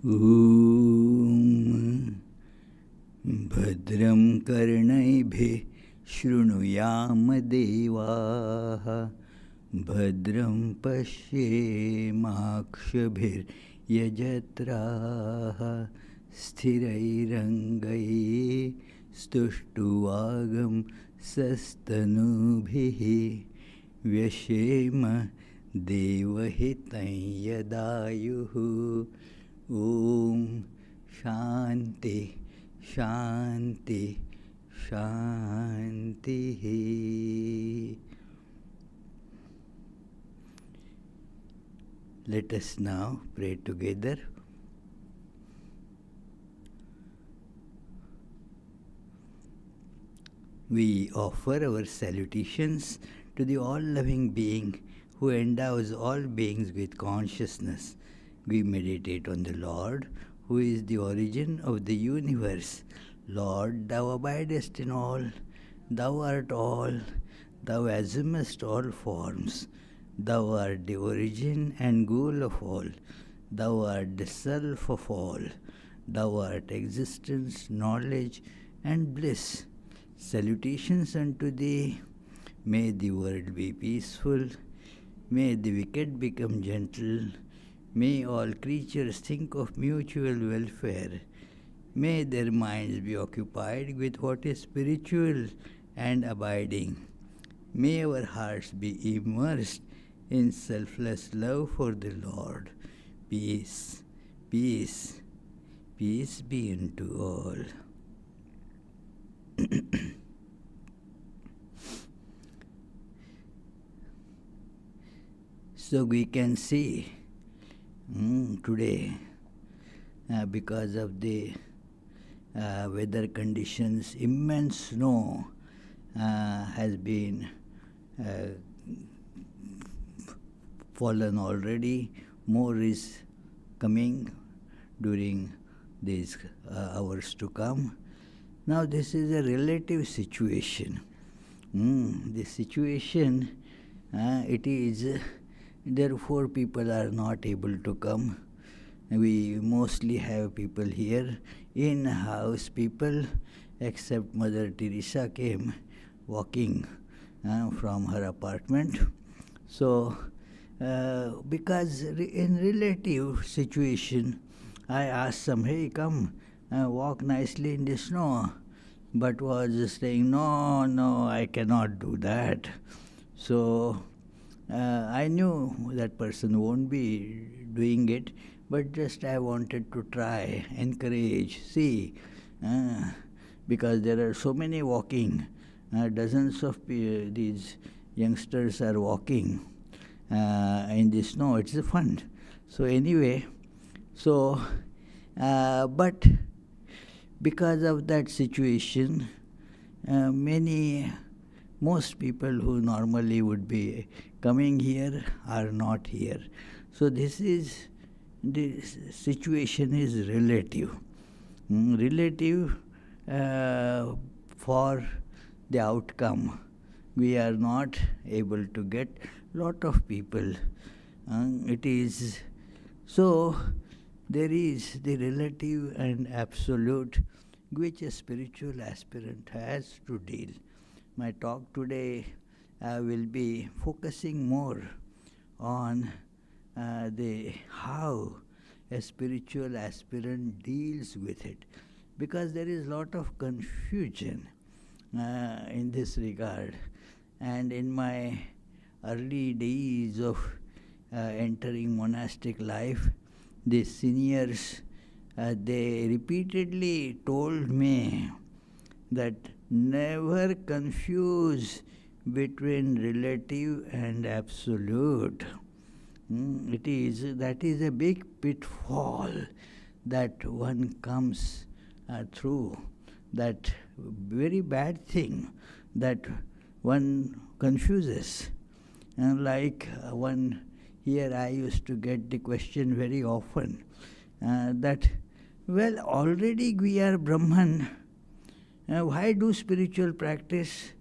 ॐ भद्रं कर्णैभिः शृणुयाम देवाः भद्रं पश्येमाक्षभिर्यजत्राः स्थिरैरङ्गैस्तुष्टुवागं सस्तनूभिः व्यशेम देवहितं यदायुः। ॐ शान्ति शान्ति शान्तिः। Let us now pray together. We offer our salutations to the all-loving being who endows all beings with consciousness. We meditate on the Lord, who is the origin of the universe. Lord, thou abidest in all, thou art all, thou assumest all forms. Thou art the origin and goal of all. Thou art the self of all. Thou art existence, knowledge, and bliss. Salutations unto thee. May the world be peaceful. May the wicked become gentle. May all creatures think of mutual welfare. May their minds be occupied with what is spiritual and abiding. May our hearts be immersed in selfless love for the Lord. Peace, peace, peace be unto all. So we can see today, because of the weather conditions, immense snow has been fallen already. More is coming during these hours to come. Now this is a relative situation. This situation, it is, therefore people are not able to come. We mostly have people here, in-house people, except Mother Teresa came walking from her apartment. So, because in relative situation, I asked some, hey, come, walk nicely in the snow, but was saying, no, I cannot do that. So, I knew that person won't be doing it, but just I wanted to try, encourage, see, because there are so many walking, dozens of these youngsters are walking in the snow. It's fun. So anyway, but because of that situation, most people who normally would be coming here are not here. So this situation is relative. Relative for the outcome. We are not able to get lot of people. It is so. There is the relative and absolute which a spiritual aspirant has to deal. My talk today will be focusing more on how a spiritual aspirant deals with it, because there is a lot of confusion in this regard. And in my early days of entering monastic life, the seniors, they repeatedly told me that never confuse between relative and absolute. That is a big pitfall that one comes through. That very bad thing that one confuses. Like one here, I used to get the question very often that, well, already we are Brahman. Why do spiritual practice?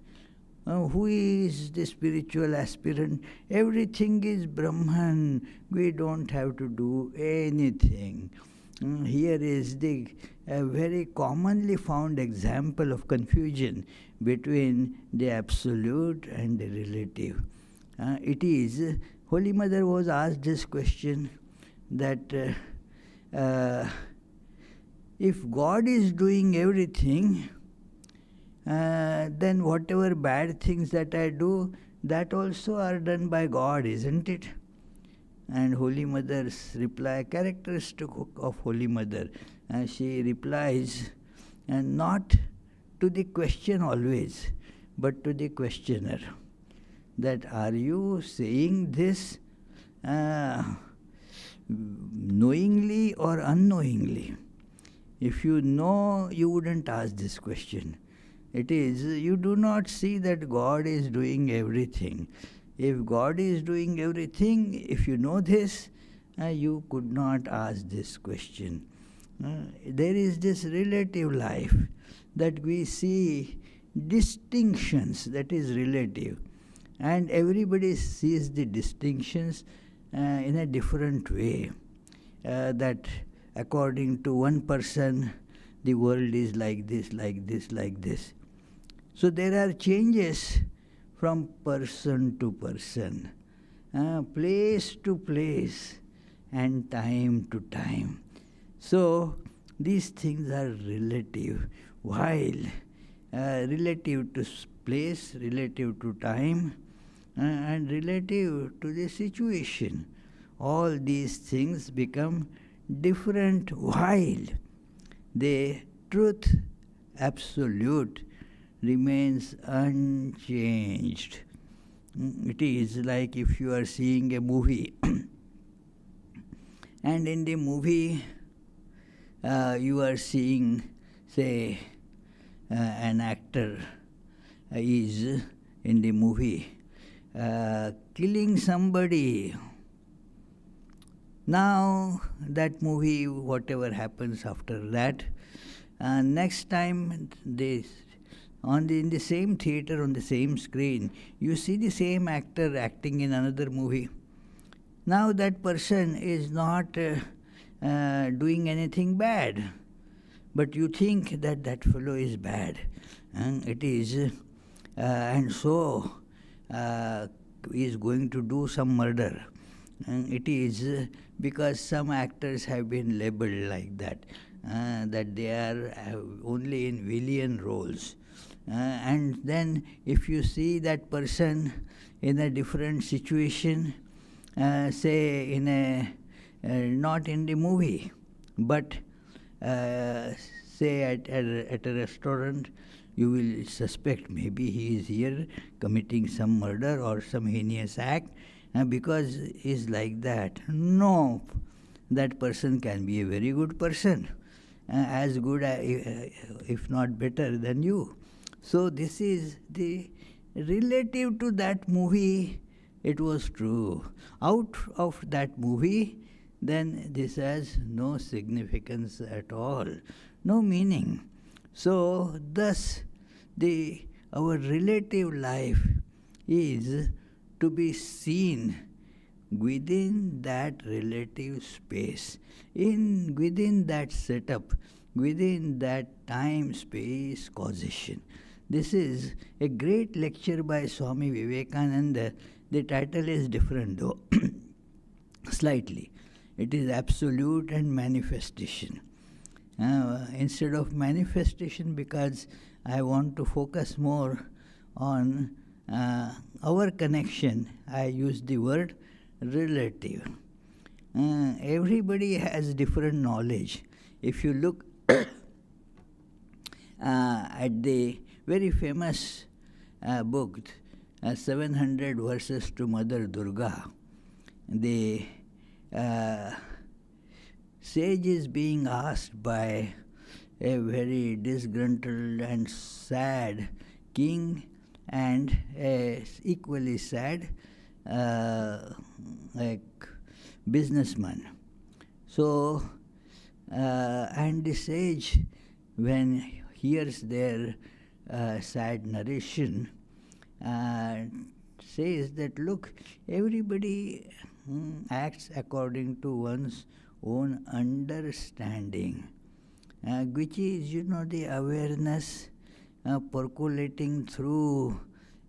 Who is the spiritual aspirant? Everything is Brahman. We don't have to do anything. Here is the very commonly found example of confusion between the absolute and the relative. It is, Holy Mother was asked this question that if God is doing everything, then whatever bad things that I do, that also are done by God, isn't it? And Holy Mother's reply, characteristic of Holy Mother, she replies, and not to the question always, but to the questioner, that are you saying this knowingly or unknowingly? If you know, you wouldn't ask this question. It is, you do not see that God is doing everything. If God is doing everything, if you know this, you could not ask this question. There is this relative life that we see distinctions, that is relative. And everybody sees the distinctions in a different way. That according to one person, the world is like this, like this, like this. So there are changes from person to person, place to place, and time to time. So these things are relative, while relative to place, relative to time, and relative to the situation. All these things become different while the truth, absolute, remains unchanged. It is like if you are seeing a movie and in the movie you are seeing, say, an actor is in the movie killing somebody. Now that movie, whatever happens after that, next time in the same theater, on the same screen, you see the same actor acting in another movie. Now that person is not doing anything bad, but you think that that fellow is bad. It is, and so he is going to do some murder. It is because some actors have been labeled like that, that they are only in villain roles. And then if you see that person in a different situation, say in a not in the movie, but say at a restaurant, you will suspect maybe he is here committing some murder or some heinous act, because he is like that. No, that person can be a very good person, as good, if not better than you. So this is the relative to that movie, it was true. Out of that movie, then this has no significance at all, no meaning. So thus our relative life is to be seen within that relative space, within that setup, within that time-space causation. This is a great lecture by Swami Vivekananda. The title is different though, slightly. It is Absolute and Manifestation. Instead of manifestation, because I want to focus more on our connection, I use the word relative. Everybody has different knowledge. If you look at the very famous book, 700 Verses to Mother Durga, the sage is being asked by a very disgruntled and sad king and a equally sad businessman. So, and the sage, when hears their sad narration, says that, look, everybody acts according to one's own understanding, which is, the awareness percolating through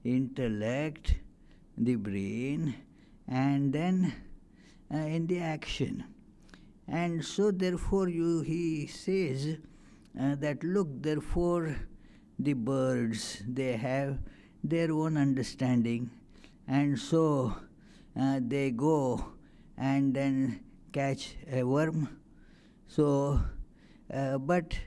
intellect, the brain, and then in the action. And so therefore he says that look, therefore the birds, they have their own understanding, and so they go and then catch a worm. So, but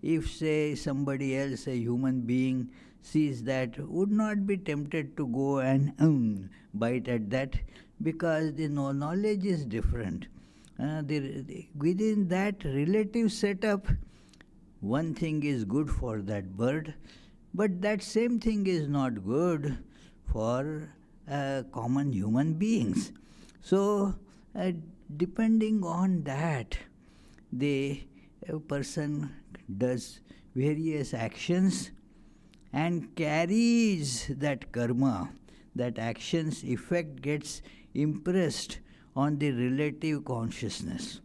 if say somebody else, a human being, sees that, would not be tempted to go and bite at that, because the knowledge is different. Within that relative setup, one thing is good for that bird, but that same thing is not good for common human beings. So, depending on that, the person does various actions and carries that karma, that action's effect gets impressed on the relative consciousness,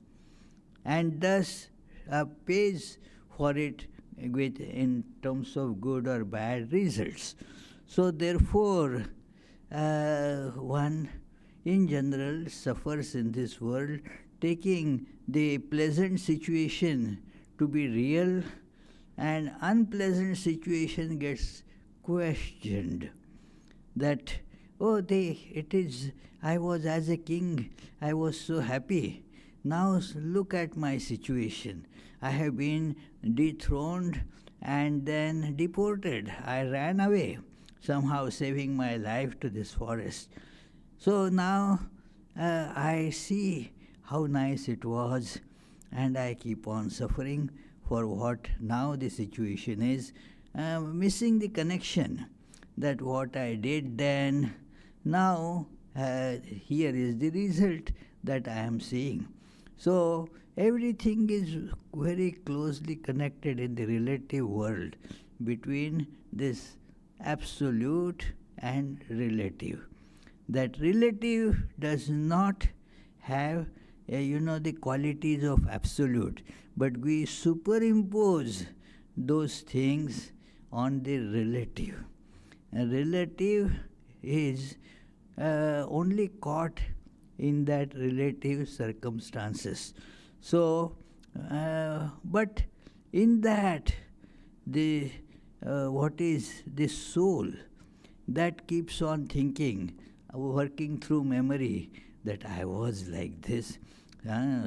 and thus pays for it in terms of good or bad results. So therefore, one in general suffers in this world, taking the pleasant situation to be real, and unpleasant situation gets questioned. That, I was as a king, I was so happy. Now look at my situation. I have been dethroned and then deported. I ran away, somehow saving my life to this forest. So now I see how nice it was, and I keep on suffering for what now the situation is, missing the connection that what I did then, now here is the result that I am seeing. So everything is very closely connected in the relative world between this absolute and relative. That relative does not have the qualities of absolute, but we superimpose those things on the relative. A relative is only caught in that relative circumstances. So, but in that, the what is the soul that keeps on thinking, working through memory, that I was like this,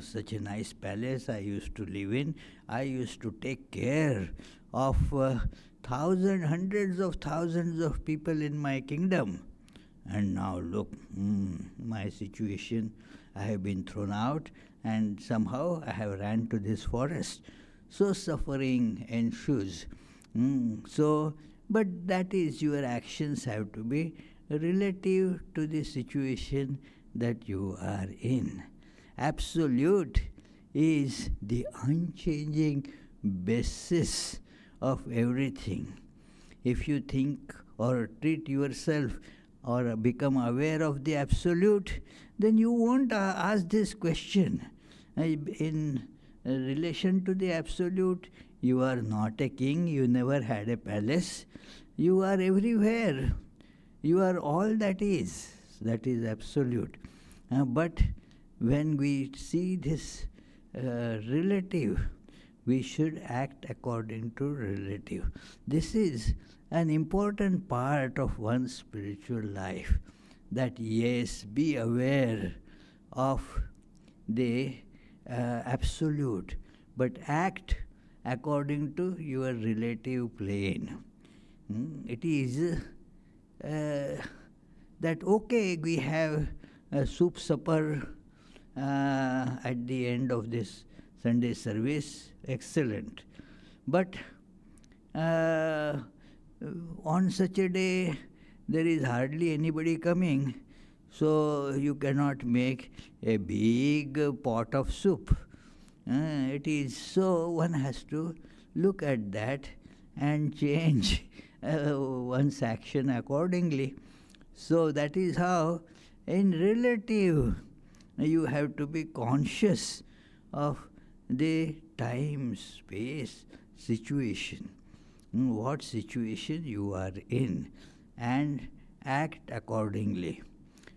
such a nice palace I used to live in, I used to take care of thousands, hundreds of thousands of people in my kingdom. And now look, my situation, I have been thrown out, and somehow I have ran to this forest. So suffering ensues. So, but that is, your actions have to be relative to the situation that you are in. Absolute is the unchanging basis of everything. If you think or treat yourself or become aware of the absolute, then you won't ask this question. In relation to the absolute, you are not a king, you never had a palace, you are everywhere. You are all that is absolute. But when we see this relative, we should act according to relative. This is an important part of one's spiritual life, that yes, be aware of the absolute, but act according to your relative plane. It is that, okay, we have a soup supper at the end of this Sunday service, excellent. But on such a day, there is hardly anybody coming, so you cannot make a big pot of soup. It is so, one has to look at that and change one's action accordingly. So that is how, in relative, you have to be conscious of the time, space, situation. What situation you are in, and act accordingly.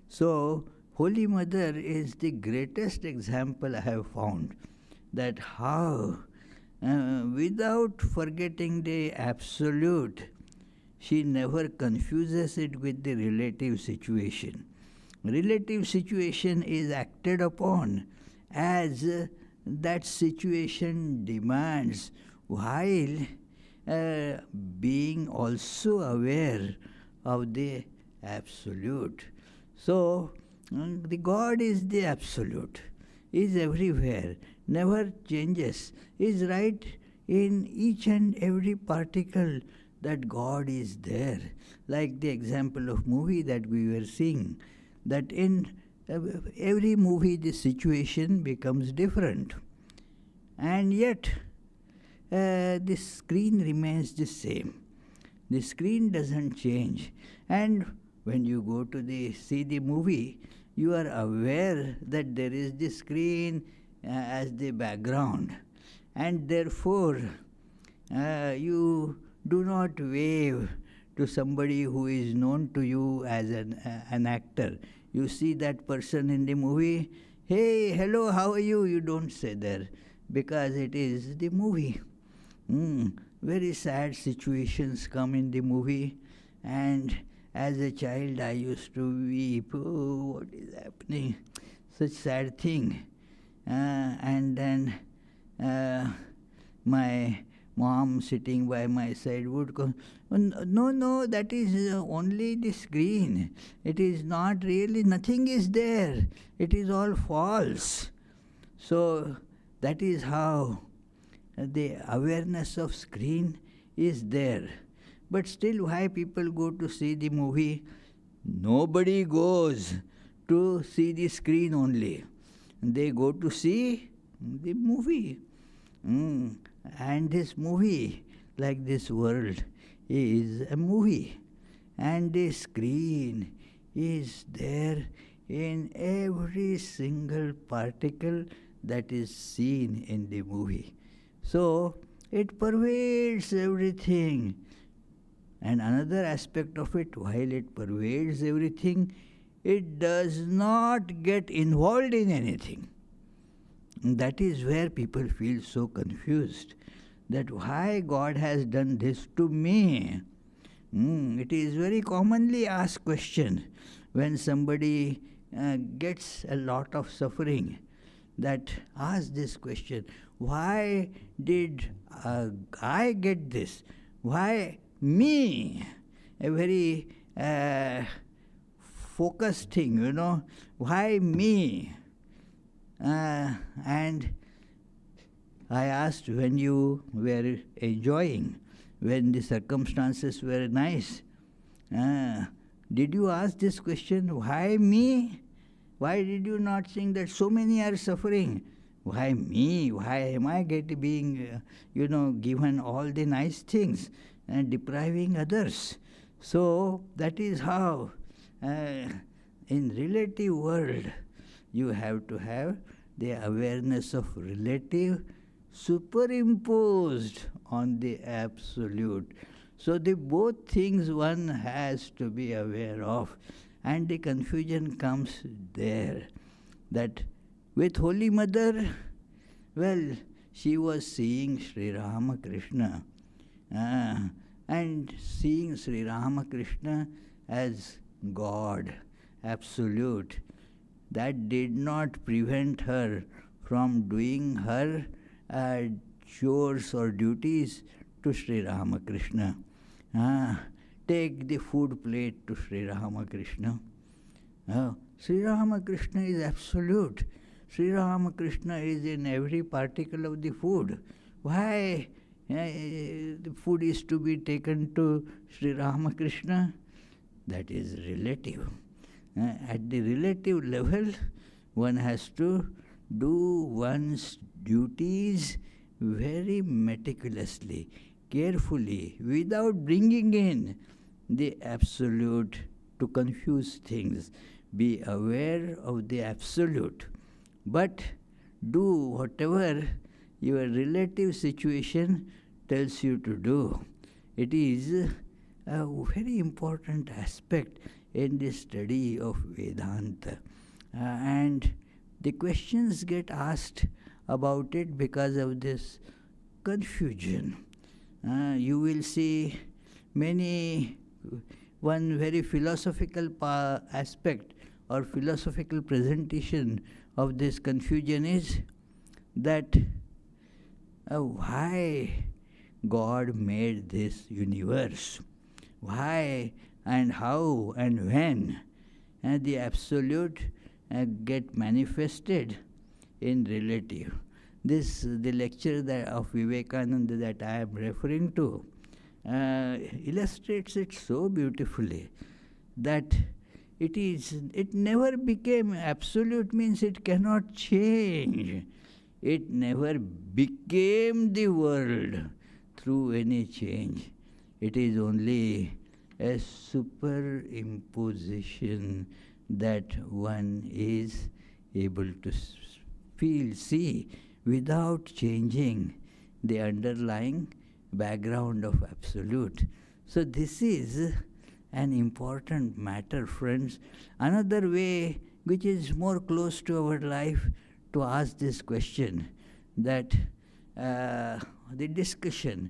So, Holy Mother is the greatest example I have found that how, without forgetting the absolute, she never confuses it with the relative situation. Relative situation is acted upon as that situation demands, while being also aware of the absolute. So, the God is the absolute, is everywhere, never changes, is right in each and every particle that God is there. Like the example of movie that we were seeing, that in every movie the situation becomes different. And yet, the screen remains the same. The screen doesn't change. And when you go to see the movie, you are aware that there is the screen as the background. And therefore, you do not wave to somebody who is known to you as an actor. You see that person in the movie, hey, hello, how are you? You don't say there, because it is the movie. Very sad situations come in the movie, and as a child I used to weep. Oh, what is happening? Such sad thing. And then my mom sitting by my side would go, no, that is only the screen. It is not really, nothing is there. It is all false. So that is how the awareness of screen is there. But still, why people go to see the movie? Nobody goes to see the screen only. They go to see the movie. And this movie, like this world, is a movie. And the screen is there in every single particle that is seen in the movie. So, it pervades everything. And another aspect of it, while it pervades everything, it does not get involved in anything. That is where people feel so confused, that why God has done this to me. It is very commonly asked question when somebody gets a lot of suffering, that ask this question, why did I get this? Why me? A very focused thing, why me? And I asked, when you were enjoying, when the circumstances were nice, did you ask this question, why me? Why did you not think that so many are suffering? Why me? Why am I being given all the nice things and depriving others? So that is how in relative world you have to have the awareness of relative superimposed on the absolute. So the both things one has to be aware of, and the confusion comes there, that with Holy Mother, well, she was seeing Sri Ramakrishna and seeing Sri Ramakrishna as God, absolute. That did not prevent her from doing her chores or duties to Sri Ramakrishna. Take the food plate to Sri Ramakrishna. Sri Ramakrishna is absolute. Sri Ramakrishna is in every particle of the food. Why the food is to be taken to Sri Ramakrishna? That is relative. At the relative level, one has to do one's duties very meticulously, carefully, without bringing in the absolute to confuse things. Be aware of the absolute, but do whatever your relative situation tells you to do. It is a very important aspect in the study of Vedanta. And the questions get asked about it because of this confusion. You will see one very philosophical aspect or philosophical presentation of this confusion is that why God made this universe, why and how and when the absolute get manifested in relative. The lecture of Vivekananda that I am referring to illustrates it so beautifully that it never became absolute, means it cannot change. It never became the world through any change. It is only a superimposition that one is able to see without changing the underlying background of absolute. So this is an important matter, friends. Another way which is more close to our life to ask this question, that the discussion,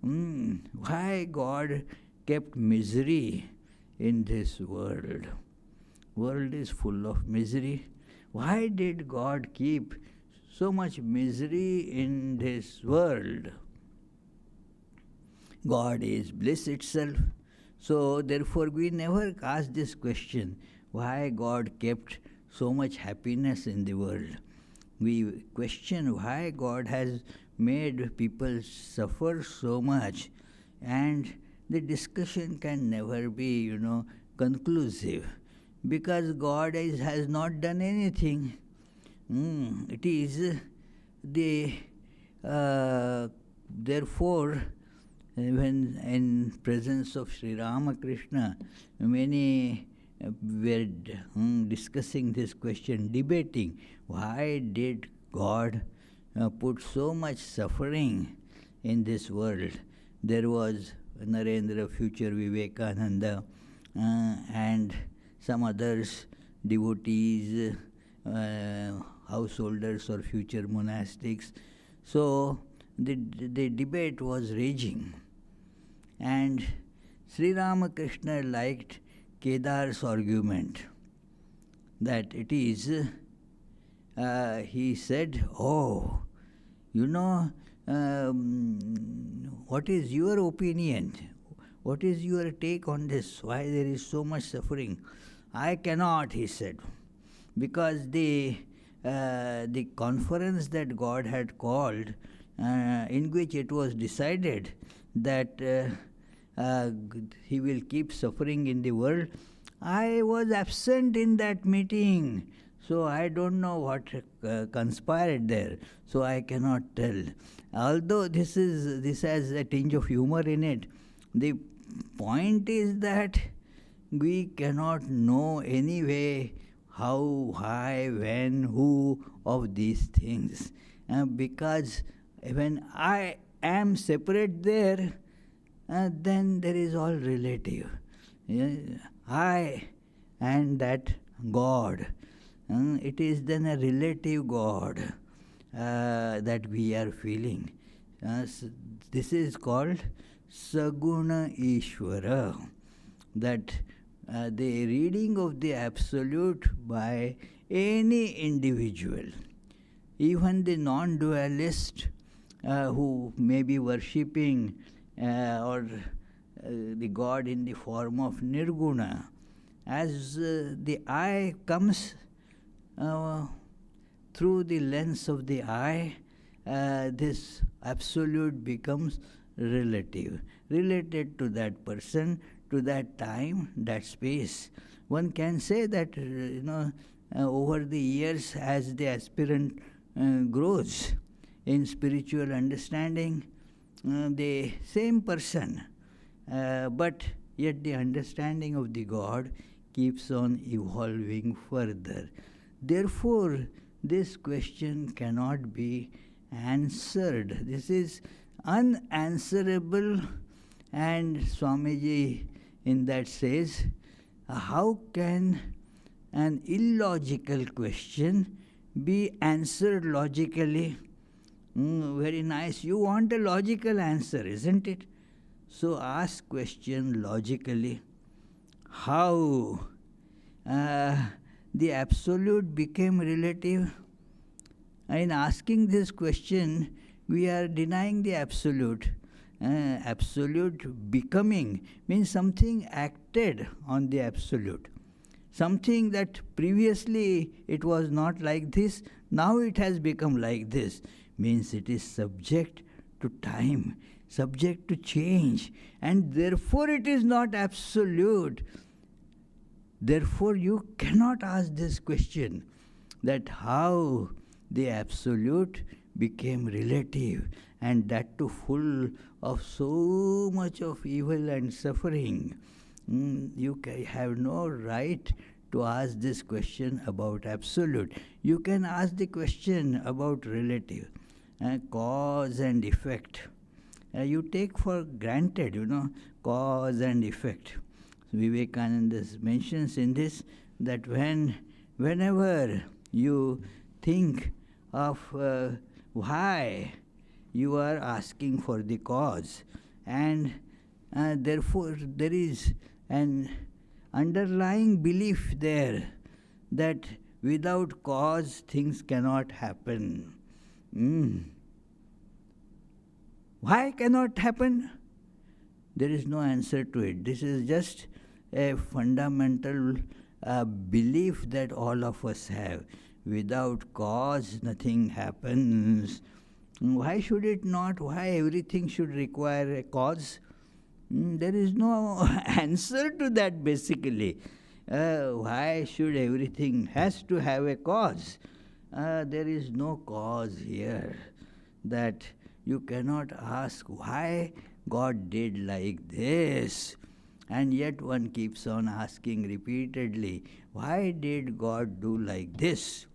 why God kept misery in this world. World is full of misery. Why did God keep so much misery in this world? God is bliss itself. So therefore we never ask this question, why God kept so much happiness in the world. We question why God has made people suffer so much, and the discussion can never be, conclusive, because God has not done anything. It is therefore, when in presence of Sri Ramakrishna, many were discussing this question, debating, why did God put so much suffering in this world? There was Narendra, future Vivekananda, and some others, devotees, householders or future monastics. So the debate was raging. And Sri Ramakrishna liked Kedar's argument, that it is, he said, what is your opinion? What is your take on this? Why there is so much suffering? I cannot, he said, because the conference that God had called, in which it was decided that he will keep suffering in the world, I was absent in that meeting. So I don't know what conspired there. So I cannot tell. Although this has a tinge of humor in it, the point is that we cannot know anyway how, why, when, who of these things. Because when I am separate there, then there is all relative. I and that God. It is then a relative God that we are feeling. This is called Saguna Ishvara, that the reading of the Absolute by any individual, even the non-dualist who may be worshipping or the God in the form of Nirguna, as the eye comes through the lens of the eye, this absolute becomes relative, related to that person, to that time, that space. One can say that, over the years, as the aspirant grows in spiritual understanding, the same person, but yet the understanding of the God keeps on evolving further. Therefore, this question cannot be answered. This is unanswerable. And Swamiji in that says, how can an illogical question be answered logically? Very nice. You want a logical answer, isn't it? So ask question logically. How the absolute became relative? In asking this question, we are denying the absolute. Absolute becoming means something acted on the absolute. Something that previously it was not like this, now it has become like this. Means it is subject to time, subject to change, and therefore it is not absolute. Therefore you cannot ask this question, that how the absolute became relative, and that too full of so much of evil and suffering. You have no right to ask this question about absolute. You can ask the question about relative, cause and effect. You take for granted, cause and effect. Vivekananda mentions in this that whenever you think of why, you are asking for the cause, and therefore there is an underlying belief there that without cause things cannot happen. Why cannot happen? There is no answer to it. This is just a fundamental belief that all of us have. Without cause, nothing happens. Why should it not? Why everything should require a cause? There is no answer to that basically. Why should everything has to have a cause? There is no cause here. That you cannot ask why God did like this. And yet one keeps on asking repeatedly, why did God do like this?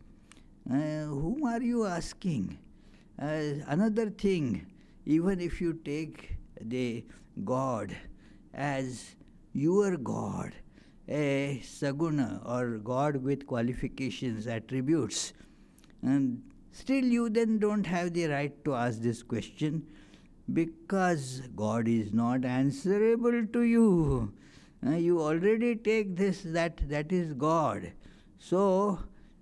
Whom are you asking? Another thing, even if you take the God as your God, a saguna or God with qualifications, attributes, and still you then don't have the right to ask this question, because God is not answerable to you. You already take this, that is God. So,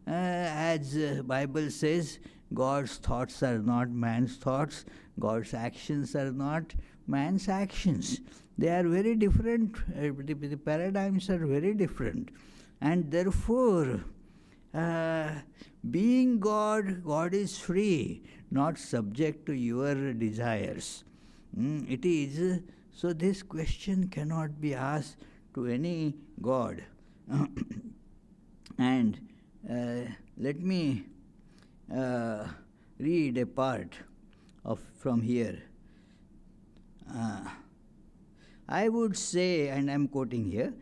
as Bible says, God's thoughts are not man's thoughts, God's actions are not man's actions. They are very different, the paradigms are very different. And therefore, being God, God is free, not subject to your desires. It is, so this question cannot be asked to any God. And let me read a part from here. I would say, and I am quoting here,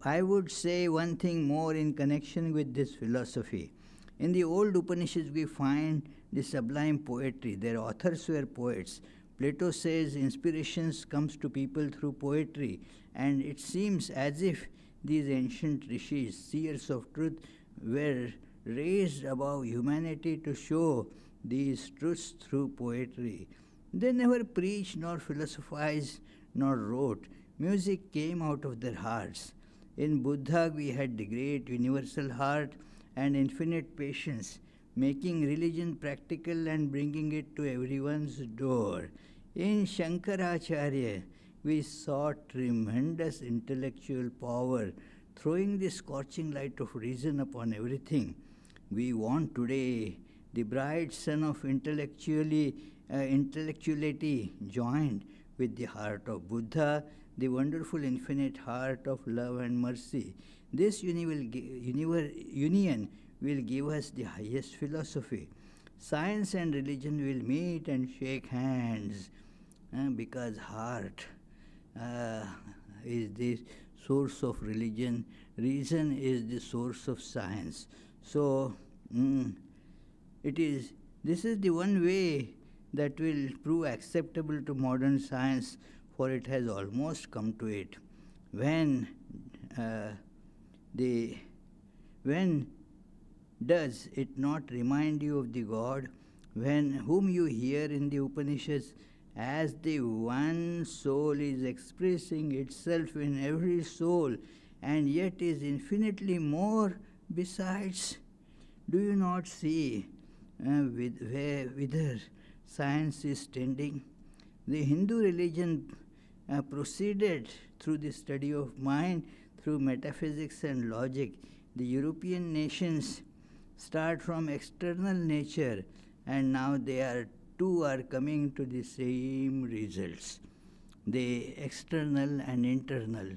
I would say one thing more in connection with this philosophy. In the old Upanishads we find the sublime poetry. Their authors were poets. Plato says inspirations comes to people through poetry, and it seems as if these ancient rishis, seers of truth, were raised above humanity to show these truths through poetry. They never preached, nor philosophized, nor wrote. Music came out of their hearts. In Buddha we had the great universal heart and infinite patience, making religion practical and bringing it to everyone's door. In Shankaracharya we saw tremendous intellectual power, throwing the scorching light of reason upon everything. We want today the bright sun of intellectuality joined with the heart of Buddha, the wonderful infinite heart of love and mercy. This union will give us the highest philosophy. Science and religion will meet and shake hands, because heart is the source of religion, reason is the source of science. So, This is the one way that will prove acceptable to modern science, for it has almost come to it. When uh, the when does it not remind you of the God when whom you hear in the Upanishads as the one soul is expressing itself in every soul and yet is infinitely more besides? Do you not see whither science is tending? The Hindu religion proceeded through the study of mind, through metaphysics and logic. The European nations start from external nature, and now two are coming to the same results. The external and internal.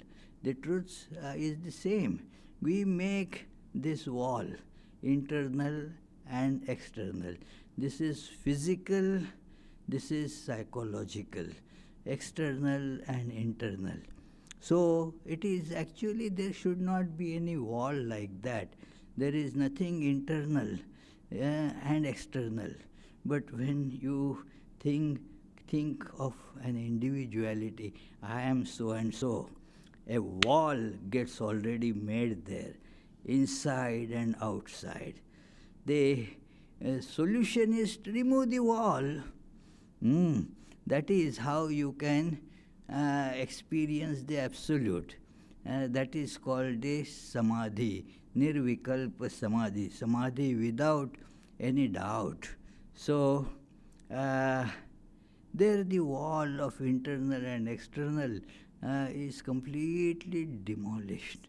The truth is the same. We make this wall, internal and external. This is physical, this is psychological, external and internal. So it is actually, there should not be any wall like that. There is nothing internal and external. But when you think of an individuality, I am so and so, a wall gets already made there, inside and outside. The solution is to remove the wall. That is how you can experience the absolute. That is called the samadhi, nirvikalpa samadhi, samadhi without any doubt. So, there the wall of internal and external is completely demolished.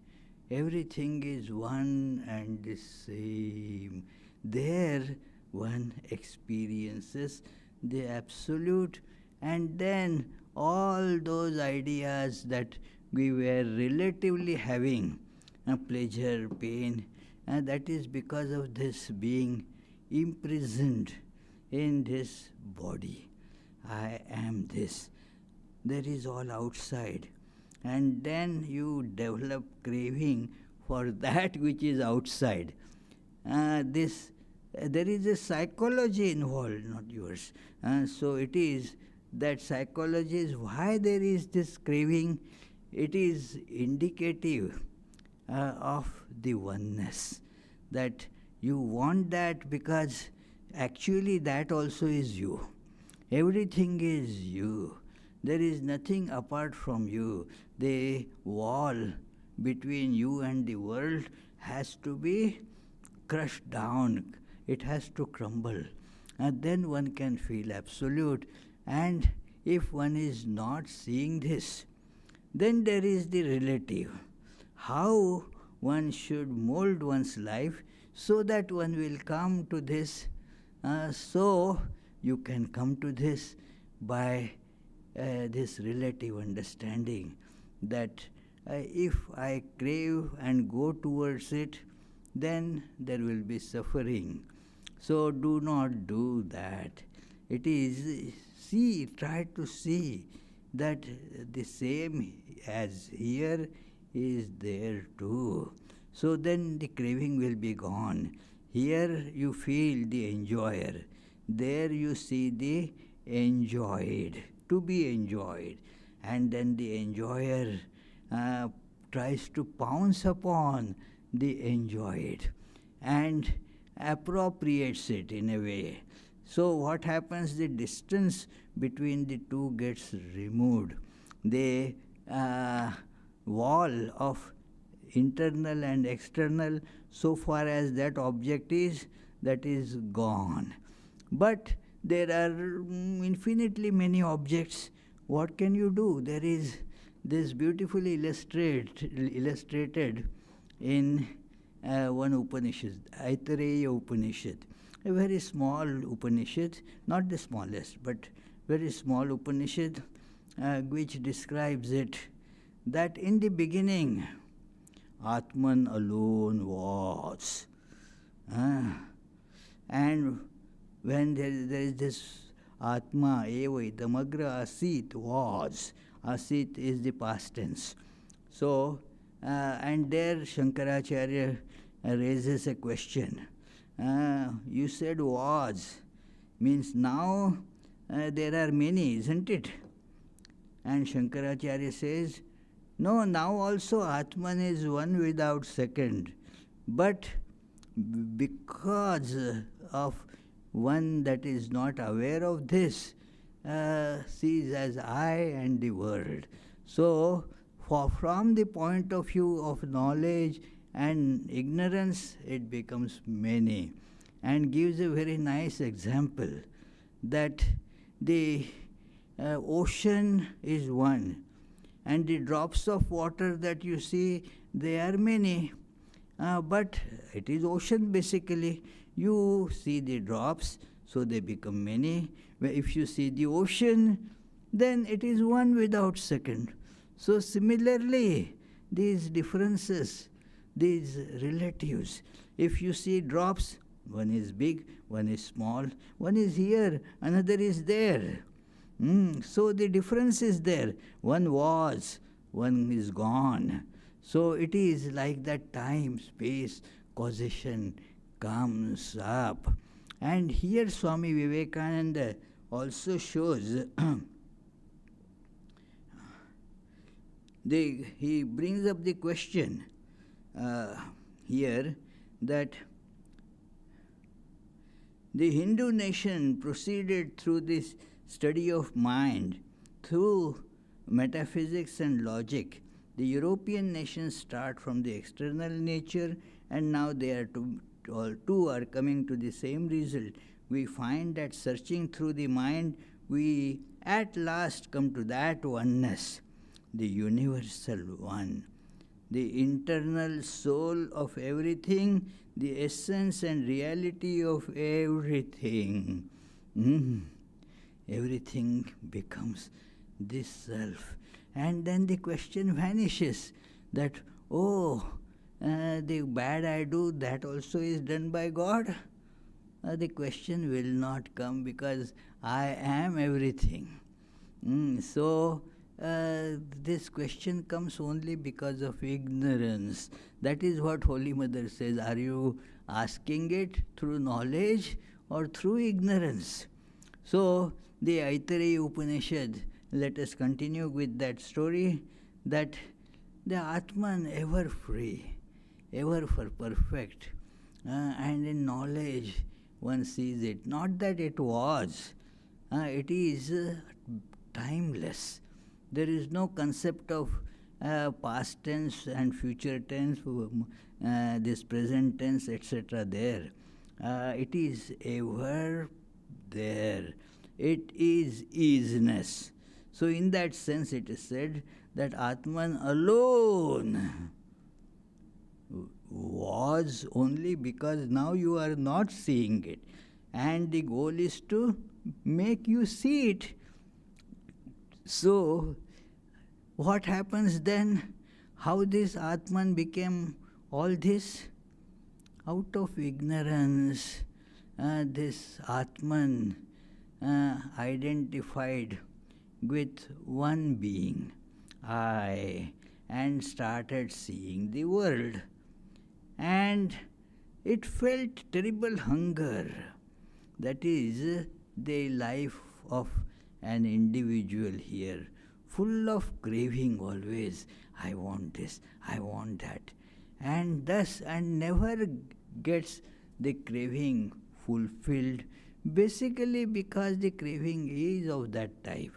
Everything is one and the same. There one experiences the absolute, and then all those ideas that we were relatively having, pleasure, pain, that is because of this being imprisoned in this body. I am this. There is all outside. And then you develop craving for that which is outside. There is a psychology involved, not yours. So it is that psychology is why there is this craving. It is indicative of the oneness, that you want that because actually that also is you. Everything is you. There is nothing apart from you. The wall between you and the world has to be crushed down. It has to crumble. And then one can feel absolute. And if one is not seeing this, then there is the relative. How one should mold one's life so that one will come to this. So you can come to this by this relative understanding that if I crave and go towards it, then there will be suffering. So do not do that. It is, try to see that the same as here is there too. So then the craving will be gone. Here you feel the enjoyer. There you see the enjoyed, to be enjoyed. And then the enjoyer tries to pounce upon the enjoyed and appropriates it in a way. So what happens? The distance between the two gets removed. The wall of internal and external, so far as that object is, that is gone. But there are infinitely many objects. What can you do? There is this beautifully illustrated in one Upanishad, Aitareya Upanishad, a very small Upanishad, not the smallest, but very small Upanishad, which describes it, that in the beginning, Atman alone was. And when there is this Atma eva idamagra asit was. Asit is the past tense. So, and there Shankaracharya raises a question. You said was, means now there are many, isn't it? And Shankaracharya says, no, now also Atman is one without second. But because of one that is not aware of this, sees as I and the world. So, from the point of view of knowledge and ignorance, it becomes many. And gives a very nice example that the ocean is one, and the drops of water that you see, they are many. But it is ocean basically. You see the drops, so they become many. If you see the ocean, then it is one without second. So similarly, these differences, these relatives, if you see drops, one is big, one is small, one is here, another is there. So the difference is there. One was, one is gone. So it is like that time, space, causation comes up. And here Swami Vivekananda also shows, he brings up the question here that the Hindu nation proceeded through this study of mind, through metaphysics and logic. The European nations start from the external nature, and now they are all two are coming to the same result. We find that searching through the mind, we at last come to that oneness, the universal one, the internal soul of everything, the essence and reality of everything. Everything becomes this self. And then the question vanishes that, the bad I do, that also is done by God. The question will not come because I am everything. So this question comes only because of ignorance. That is what Holy Mother says. Are you asking it through knowledge or through ignorance? So the Aitareya Upanishad, let us continue with that story, that the Atman ever free, ever for perfect, and in knowledge one sees it. Not that it was, it is timeless. There is no concept of past tense and future tense, this present tense, etc. there. It is ever there. It is isness. So in that sense it is said that Atman alone was only because now you are not seeing it. And the goal is to make you see it. So what happens then? How this Atman became all this? Out of ignorance, this Atman identified with one being, I, and started seeing the world. And it felt terrible hunger. That is the life of an individual here, full of craving always. I want this, I want that. And thus, and never gets the craving fulfilled, basically because the craving is of that type.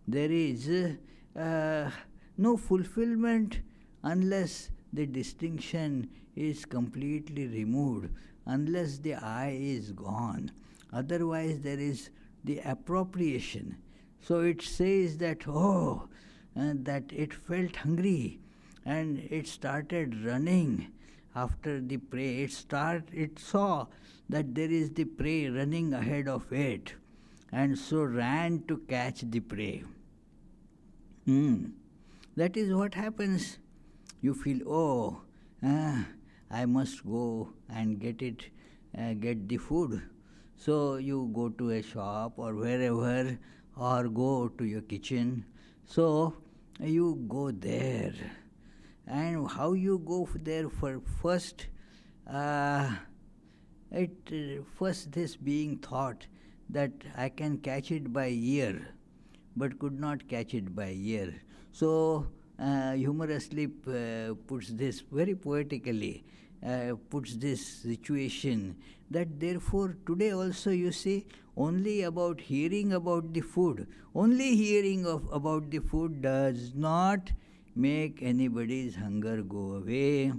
There is no fulfillment unless the distinction is completely removed, unless the I is gone. Otherwise there is the appropriation. So it says that, that it felt hungry and it started running after the prey. It saw that there is the prey running ahead of it, and so ran to catch the prey. That is what happens. You feel, I must go and get the food. So you go to a shop or wherever, or go to your kitchen. So you go there. And how you go there? For first, first this being thought that I can catch it by ear, but could not catch it by ear. So humorously puts this very poetically, puts this situation that therefore today also you see only about hearing about the food, only hearing about the food does not make anybody's hunger go away.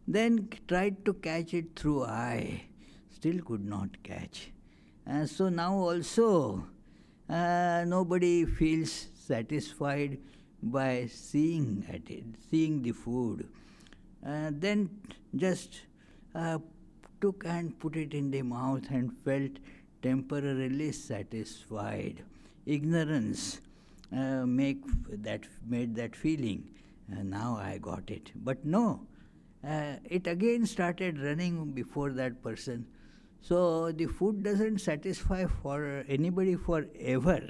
Then tried to catch it through eye, still could not catch. So now also nobody feels satisfied by seeing at it, seeing the food. Then just took and put it in the mouth and felt temporarily satisfied. Ignorance made that feeling. Now I got it. But no, it again started running before that person. So the food doesn't satisfy for anybody forever.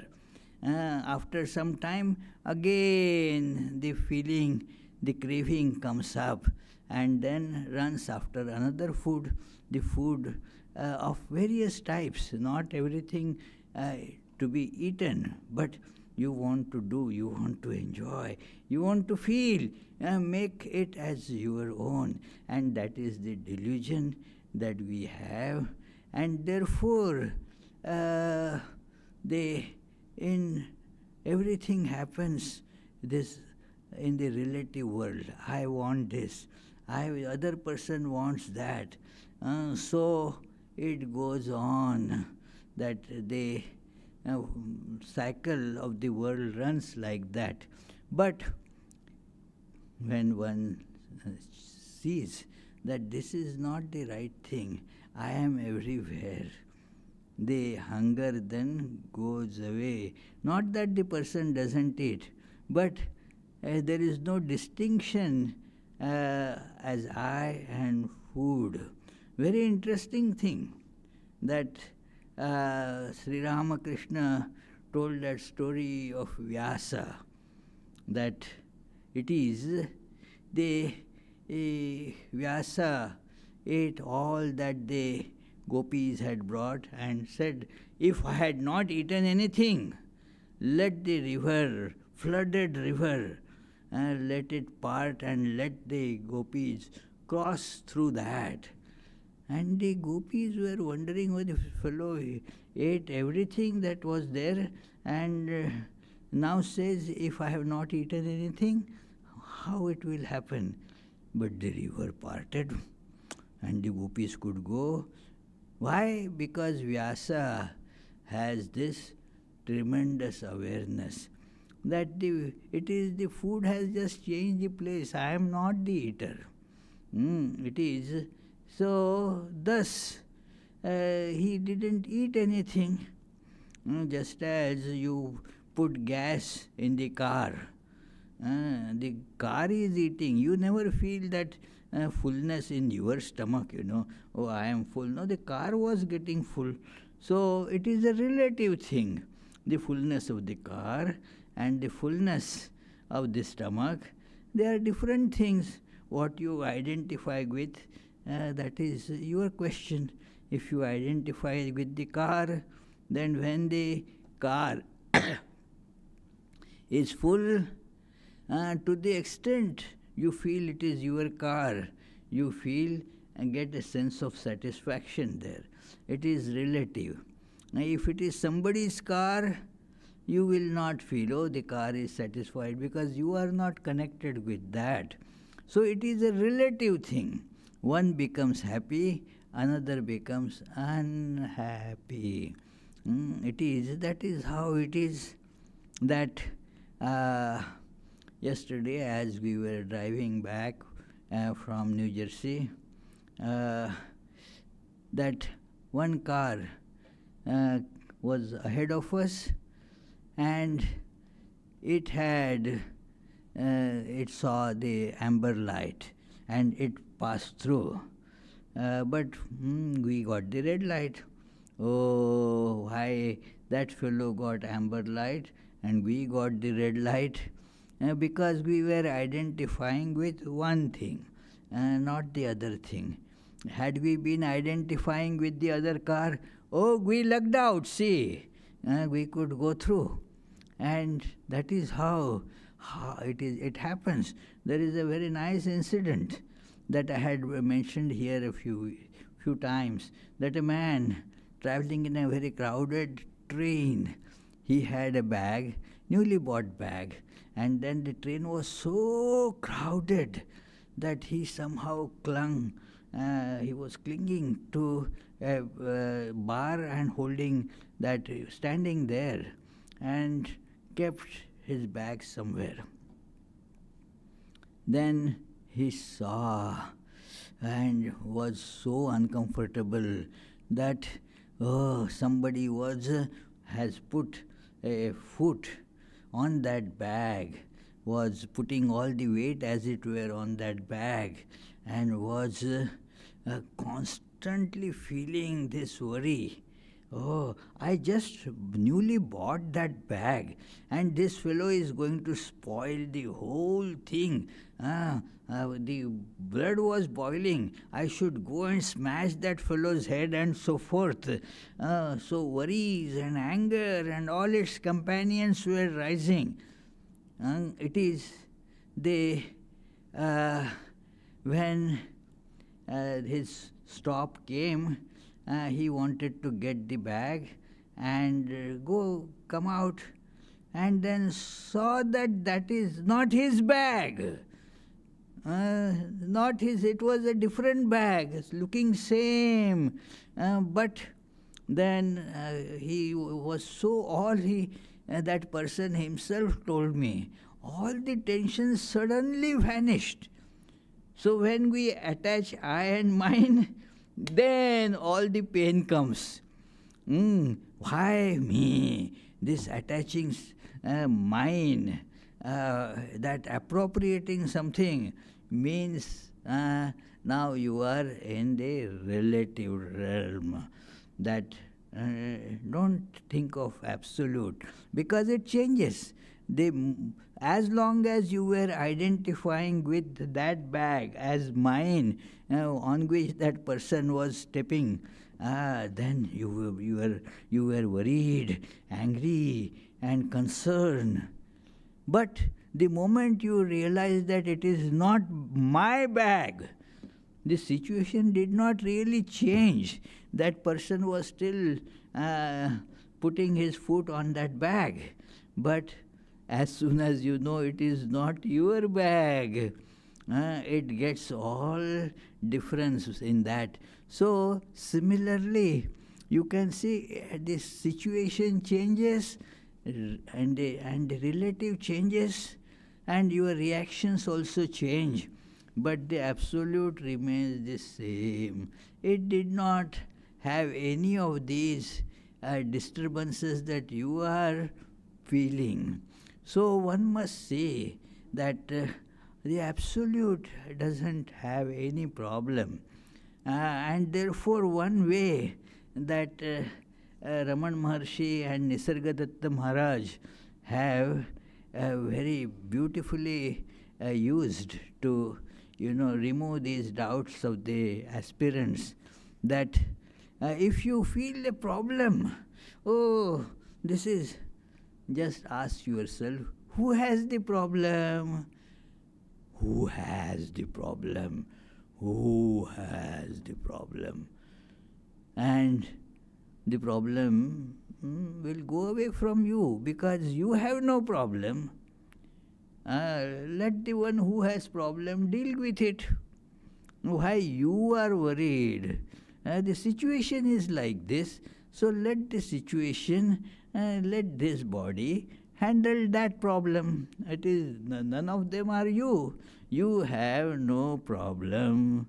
After some time, again the feeling, the craving comes up and then runs after another food, the food of various types, not everything to be eaten, but you want to do, you want to enjoy, you want to feel, make it as your own. And that is the delusion that we have. And therefore, in everything happens this in the relative world. I want this, other person wants that. So it goes on that the cycle of the world runs like that. But when one sees that this is not the right thing, I am everywhere, the hunger then goes away. Not that the person doesn't eat, but there is no distinction as I and food. Very interesting thing that Sri Ramakrishna told that story of Vyasa, that it is the Vyasa ate all that the gopis had brought and said, if I had not eaten anything, let the river, flooded river, let it part and let the gopis cross through that. And the gopis were wondering why the fellow ate everything that was there and now says, if I have not eaten anything, how it will happen? But the river parted and the gopis could go. Why? Because Vyasa has this tremendous awareness that the food has just changed the place. I am not the eater. It is. So thus he didn't eat anything. Just as you put gas in the car, the car is eating. You never feel that fullness in your stomach, oh, I am full. No, the car was getting full. So it is a relative thing. The fullness of the car and the fullness of the stomach, they are different things. What you identify with, that is your question. If you identify with the car, then when the car is full, to the extent you feel it is your car, you feel and get a sense of satisfaction there. It is relative. Now, if it is somebody's car, you will not feel, oh, the car is satisfied, because you are not connected with that. So it is a relative thing. One becomes happy, another becomes unhappy. That is how it is that yesterday as we were driving back from New Jersey, that one car was ahead of us and it saw the amber light and it passed through. But we got the red light. Oh, why that fellow got amber light and we got the red light? Because we were identifying with one thing, not the other thing. Had we been identifying with the other car, oh, we lucked out, see, we could go through. And that is how it happens. There is a very nice incident that I had mentioned here a few times, that a man traveling in a very crowded train, he had a bag, newly bought bag, and then the train was so crowded that he somehow he was clinging to a bar and holding that, standing there, and kept his bag somewhere. Then he saw and was so uncomfortable that, oh, somebody has put a foot on that bag, was putting all the weight as it were on that bag, and was constantly feeling this worry. Oh, I just newly bought that bag, and this fellow is going to spoil the whole thing. The blood was boiling. I should go and smash that fellow's head, and so forth. So worries and anger and all its companions were rising. It is when his stop came, he wanted to get the bag and come out, and then saw that that is not his bag. Not his, it was a different bag, looking same. But then he was so, that person himself told me, all the tension suddenly vanished. So when we attach I and mine, then all the pain comes. Why me? This attaching mine, that appropriating something means now you are in the relative realm. That don't think of absolute, because it changes. As long as you were identifying with that bag as mine, on which that person was stepping, then you were worried, angry, and concerned. But the moment you realize that it is not my bag, the situation did not really change. That person was still putting his foot on that bag. But as soon as you know it is not your bag, it gets all difference in that. So similarly, you can see this situation changes, and the relative changes, and your reactions also change, but the absolute remains the same. It did not have any of these disturbances that you are feeling. So one must say that the absolute doesn't have any problem. And therefore one way that Raman Maharshi and Nisargadatta Maharaj have very beautifully used to remove these doubts of the aspirants, that if you feel a problem, just ask yourself, who has the problem? Who has the problem? Who has the problem? And the problem will go away from you, because you have no problem. Let the one who has problem deal with it. Why you are worried? The situation is like this, so let the situation, let this body handle that problem. It is none of them are you. You have no problem.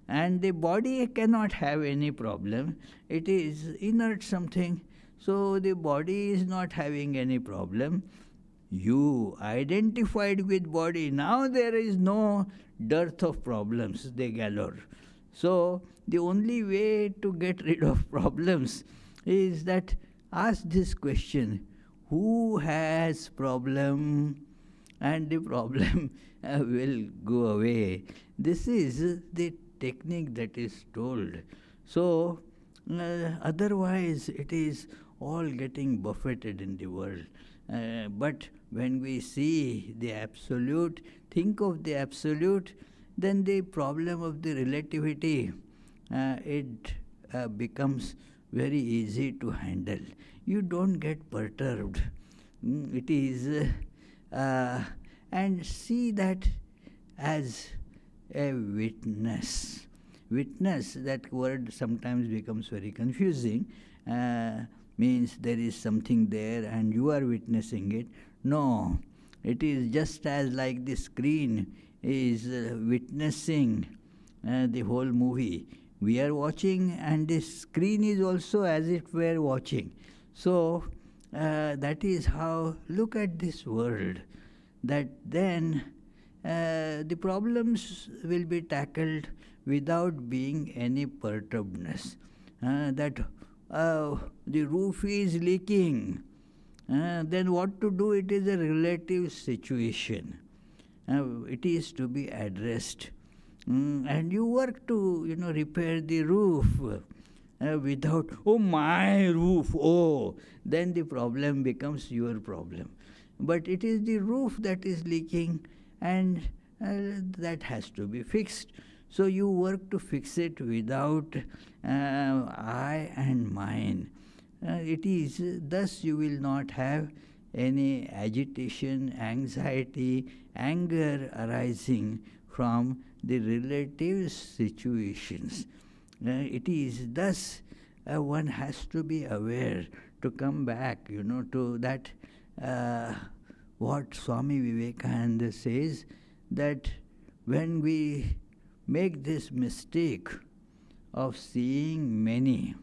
And the body cannot have any problem. It is inert something. So the body is not having any problem. You identified with body. Now there is no dearth of problems, they galore. So the only way to get rid of problems is that ask this question, who has problem? And the problem will go away. This is the technique that is told. So, otherwise it is all getting buffeted in the world. But when we see the absolute, think of the absolute, then the problem of the relativity, it becomes very easy to handle. You don't get perturbed. It is, and see that as a witness. Witness, that word sometimes becomes very confusing. Means there is something there and you are witnessing it. No, it is just as like the screen is witnessing the whole movie. We are watching and the screen is also as if we are watching. So that is how, look at this world. That then the problems will be tackled without being any perturbedness. That the roof is leaking. Then what to do? It is a relative situation. It is to be addressed. And you work to, repair the roof without, oh, my roof, oh, then the problem becomes your problem. But it is the roof that is leaking, and that has to be fixed. So you work to fix it without I and mine. It is thus you will not have any agitation, anxiety, anger arising from the relative situations. It is thus one has to be aware to come back, to that what Swami Vivekananda says, that when we make this mistake of seeing many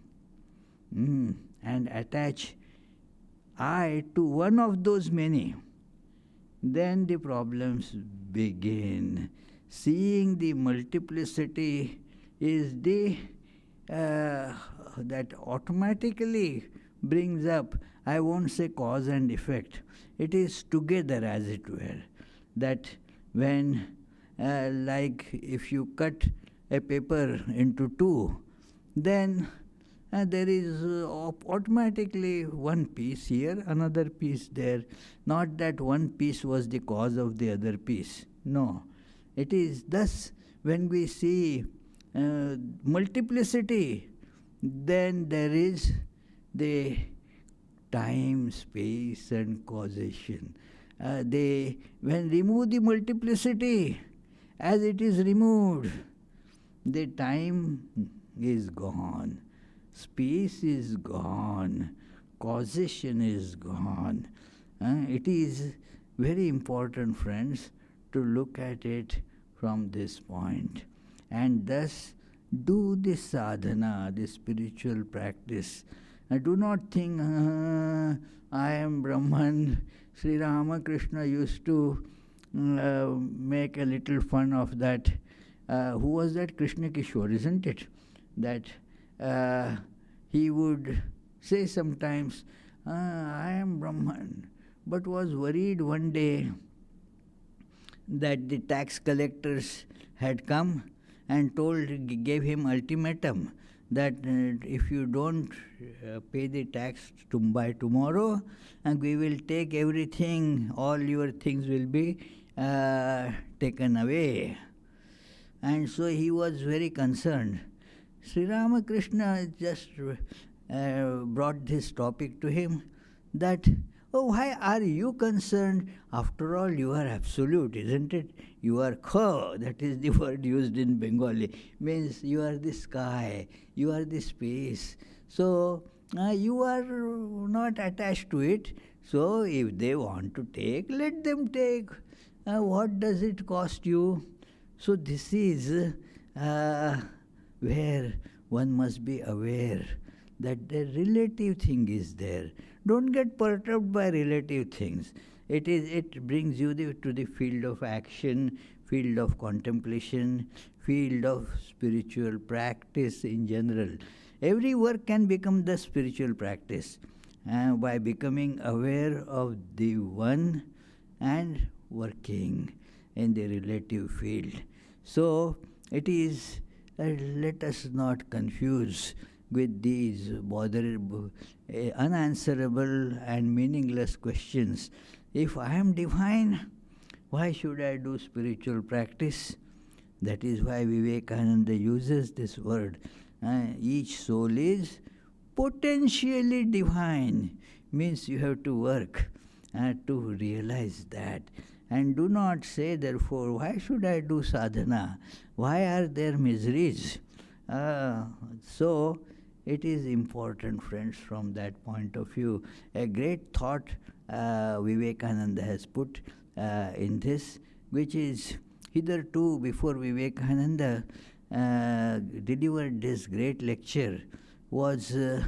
and attach I to one of those many, then the problems begin. Seeing the multiplicity is the that automatically brings up, I won't say cause and effect, it is together as it were, that when like if you cut a paper into two, then there is automatically one piece here, another piece there. Not that one piece was the cause of the other piece. No. It is thus when we see multiplicity, then there is the time, space and causation. When remove the multiplicity, as it is removed, the time is gone, space is gone, causation is gone. It is very important, friends, to look at it from this point, and thus do the sadhana, the spiritual practice. Do not think, I am Brahman. Sri Ramakrishna used to make a little fun of that. Who was that? Krishna Kishore, isn't it? That he would say sometimes, I am Brahman, but was worried one day that the tax collectors had come and gave him ultimatum that if you don't pay the tax by tomorrow, and we will take everything, all your things will be taken away. And so he was very concerned. Sri Ramakrishna just brought this topic to him, that, oh, why are you concerned? After all, you are absolute, isn't it? You are kha, that is the word used in Bengali, means you are the sky, you are the space. So you are not attached to it. So if they want to take, let them take. What does it cost you? So this is where one must be aware that the relative thing is there. Don't get perturbed by relative things. It brings you to the field of action, field of contemplation, field of spiritual practice in general. Every work can become the spiritual practice by becoming aware of the one and working in the relative field. So it is let us not confuse with these unanswerable and meaningless questions. If I am divine, why should I do spiritual practice? That is why Vivekananda uses this word. Each soul is potentially divine, means you have to work to realize that. And do not say, therefore, why should I do sadhana? Why are there miseries? So, it is important, friends, from that point of view. A great thought Vivekananda has put in this, which is hitherto, before Vivekananda delivered this great lecture, was in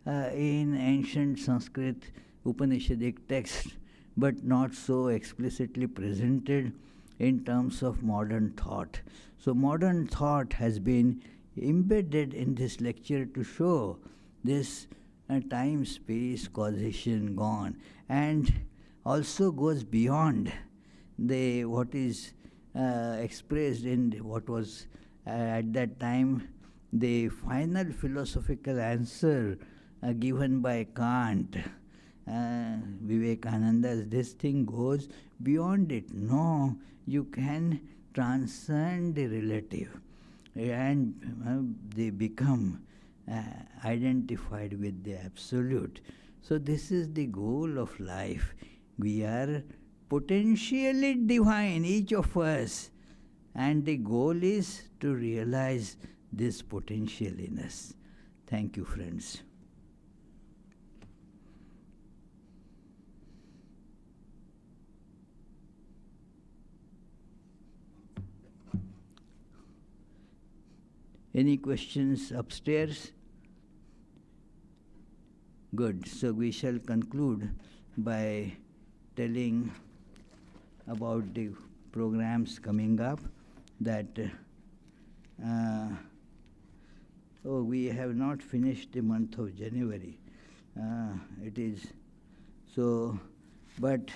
ancient Sanskrit Upanishadic text, but not so explicitly presented in terms of modern thought. So modern thought has been embedded in this lecture to show this time, space, causation gone, and also goes beyond what is expressed in what was at that time the final philosophical answer given by Kant. Vivekananda's, this thing goes beyond it. No, you can transcend the relative, and they become identified with the absolute. So this is the goal of life. We are potentially divine, each of us, and the goal is to realize this potentialiness. Thank you, friends. Any questions upstairs? Good. So we shall conclude by telling about the programs coming up. That we have not finished the month of January. It is so, but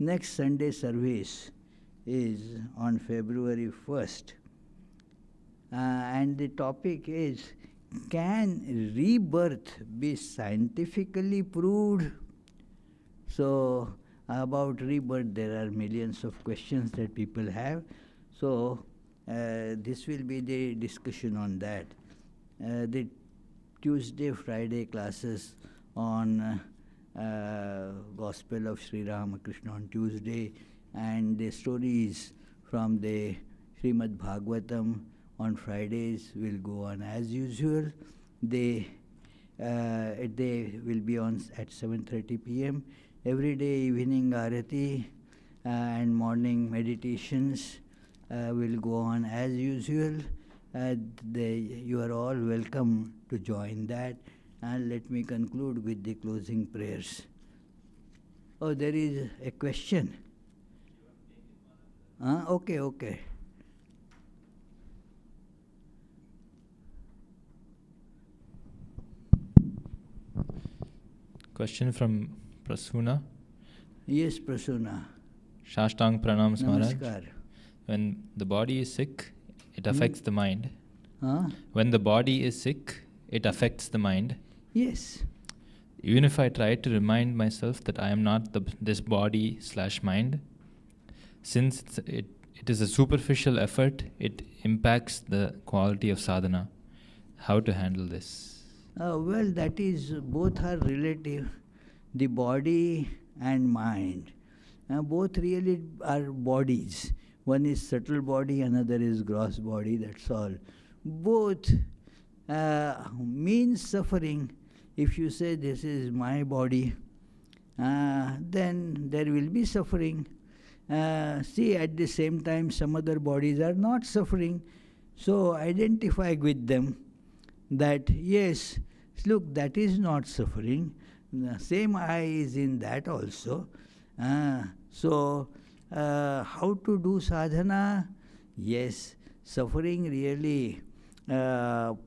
next Sunday service is on February 1st. And the topic is, can rebirth be scientifically proved? So about rebirth there are millions of questions that people have. So this will be the discussion on that. The Tuesday, Friday classes on Gospel of Sri Ramakrishna on Tuesday, and the stories from the Srimad Bhagavatam on Fridays will go on as usual. They will be on at 7:30 p.m. Every day evening Arati and morning meditations will go on as usual. You are all welcome to join that. And let me conclude with the closing prayers. Oh, there is a question. Okay. Question from Prasuna. Yes, Prasuna. Shashtang Pranams Maharaj. Namaskar. When the body is sick, it affects the mind. Huh? When the body is sick, it affects the mind. Yes. Even if I try to remind myself that I am not this body/mind, since it is a superficial effort, it impacts the quality of sadhana. How to handle this? Well, that is, both are relative, the body and mind. Both really are bodies. One is subtle body, another is gross body, that's all. Both mean suffering. If you say this is my body, then there will be suffering. See, at the same time, some other bodies are not suffering. So identify with them that, yes, look, that is not suffering. The same I is in that also. So, how to do sadhana? Yes, suffering really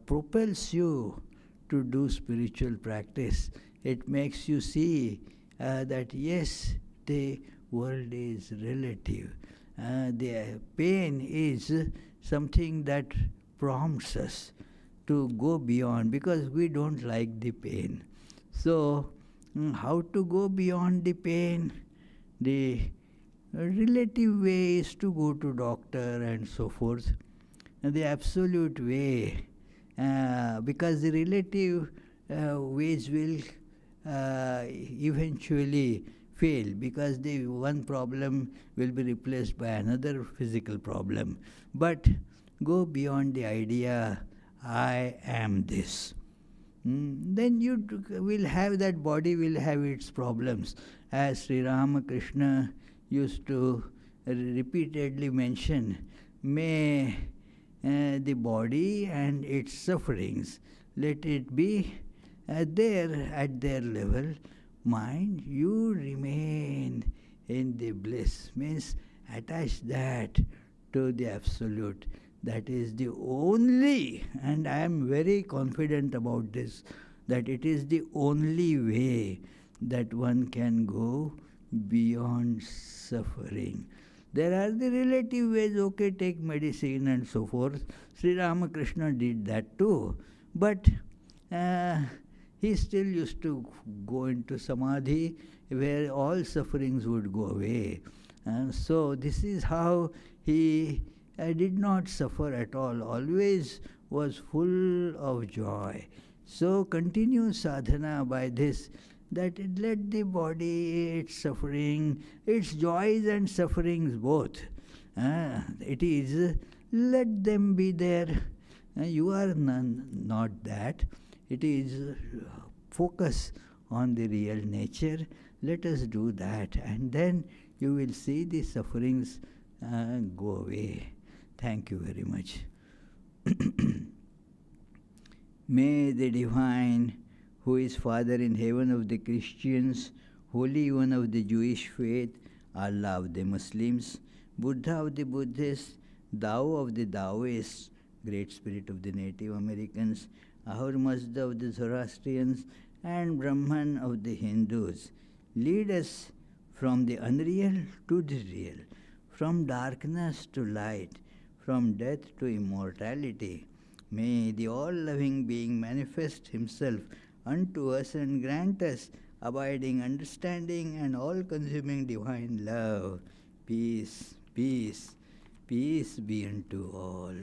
propels you to do spiritual practice. It makes you see that, yes, the world is relative. The pain is something that prompts us to go beyond, because we don't like the pain. So, how to go beyond the pain? The relative way is to go to doctor and so forth. And the absolute way, because the relative ways will eventually fail, because the one problem will be replaced by another physical problem. But go beyond the idea, I am this. Then you will have, that body will have its problems. As Sri Ramakrishna used to repeatedly mention, may the body and its sufferings, let it be there at their level. Mind, you remain in the bliss, means attach that to the absolute. That is the only, and I am very confident about this, that it is the only way that one can go beyond suffering. There are the relative ways, okay, take medicine and so forth. Sri Ramakrishna did that too. But he still used to go into samadhi, where all sufferings would go away. So this is how he did not suffer at all, always was full of joy. So continue sadhana by this, that let the body, its suffering, its joys and sufferings both, it is, let them be there. You are not that. It is focus on the real nature. Let us do that, and then you will see the sufferings go away. Thank you very much. May the Divine, who is Father in heaven of the Christians, Holy One of the Jewish faith, Allah of the Muslims, Buddha of the Buddhists, Tao of the Taoists, Great Spirit of the Native Americans, Ahura Mazda of the Zoroastrians, and Brahman of the Hindus, lead us from the unreal to the real, from darkness to light, from death to immortality. May the all-loving being manifest himself unto us and grant us abiding understanding and all-consuming divine love. Peace, peace, peace be unto all.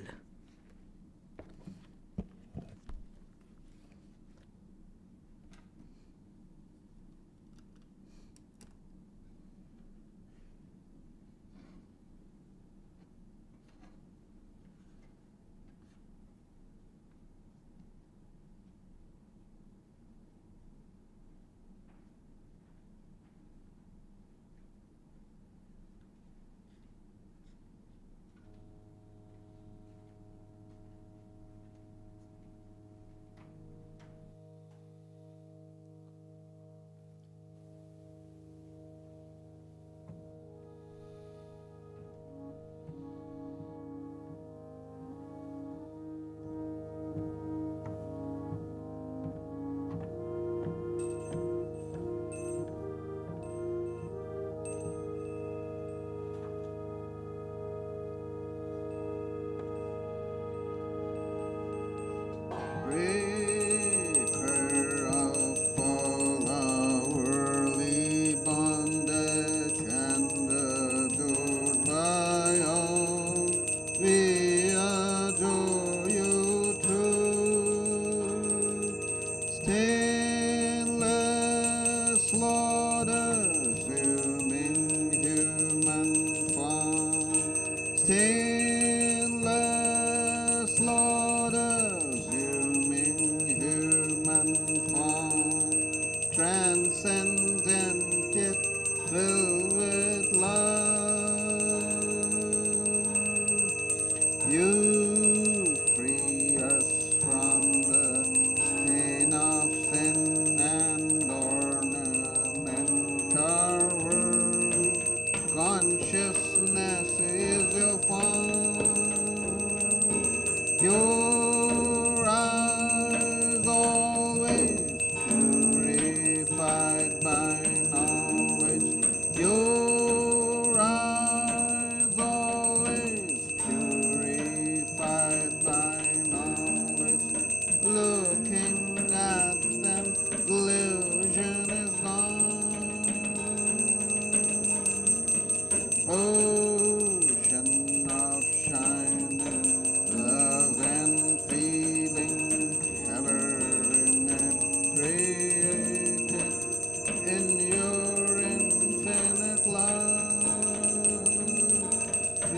Consciousness is your form.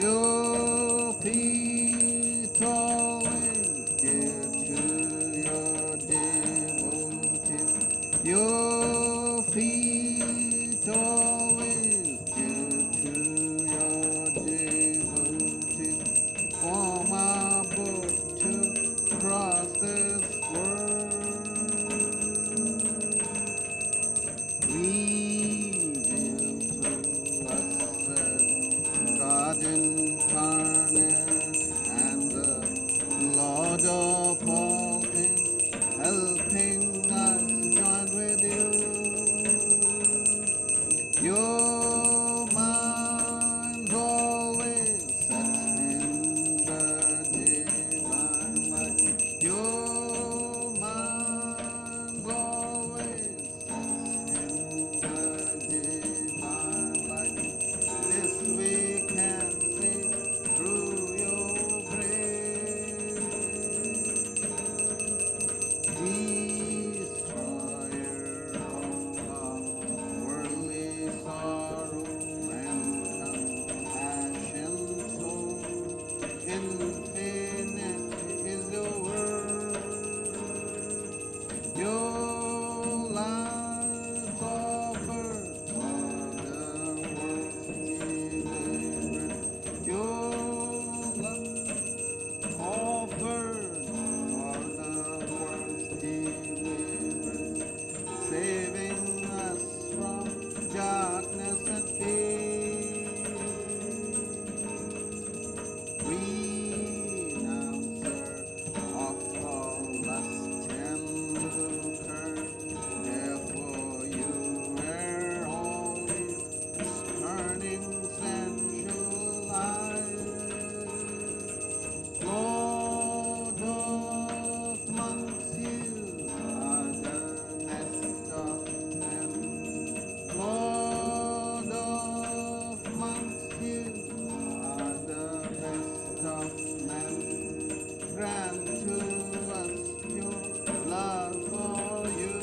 Your feet always get to your devotees. Your feet always get to your devotees. From our birth to cross this world, reveal to us that God incarnate and the Lord of all things, helping us join with you. Your mind's always set in the divine light. Your mind's always set in the divine light. This we can see through your grace. Destroyer of our worldly sorrow and compassion soul. Infinite is your word. Your life offered for the world's deliverance. Your life offered for the world's deliverance, saving us from darkness and fear. Renouncer of all lust and lucre, therefore you were always spurning sensual life. Lord of monks, you are the nest of men. Lord of monks, you are the best of men. Grant to us your love for you.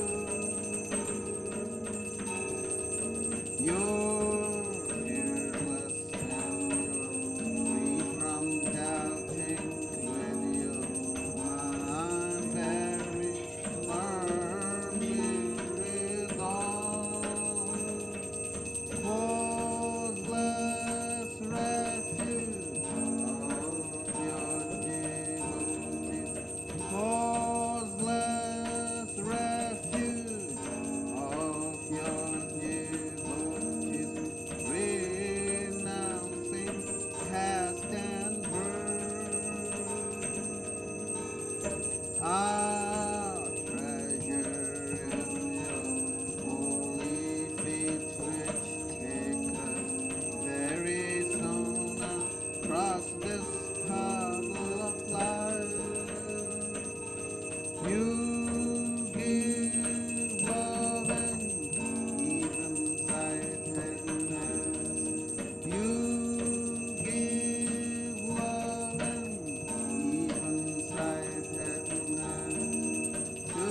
You're fearless and you're free from doubting. Let your mind very firmly resolve. Causeless refuge of your devotees. Causeless refuge of your devotees. Renouncing caste and birth. Our treasure is your holy feet, which take us very soon across this puddle of life. You give love and even-sightedness. You give love and even-sightedness to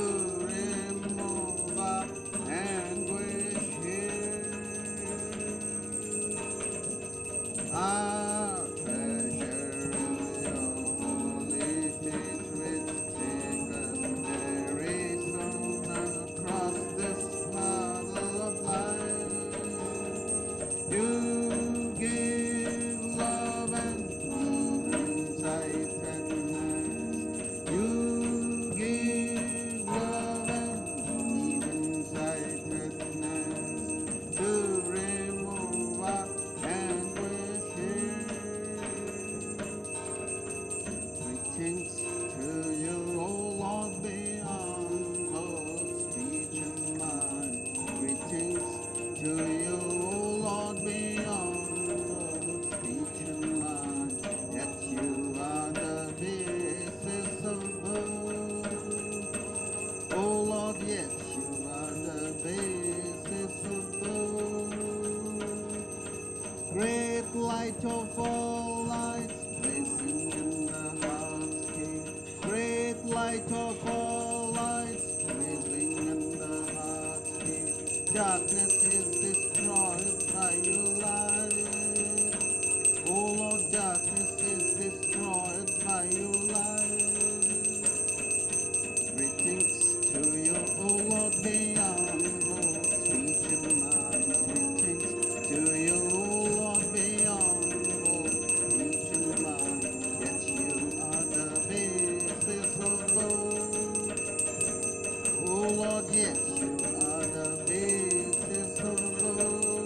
remove our anguish here. Our treasure is your holy feet, which take us very soon across this puddle of life. You give love and even-sightedness. You give love and even-sightedness to remove our anguish here. Greetings to you, O Lord, beyond both speech and mind. Greetings to you, O Lord, beyond both speech and mind. Yet you are the basis of both. O Lord, yet you are the basis of both. Great light of all lights, blazing in the heart's cave. Great light of all lights, blazing in the heart's cave. Darkness is destroyed by your light. Oh Lord, darkness is destroyed by your light. Greetings to you, O Lord, beyond both speech and mind. Greetings to you, O Lord, beyond both speech and mind. Yet you are the basis of both. O Lord, yet you are the basis of both.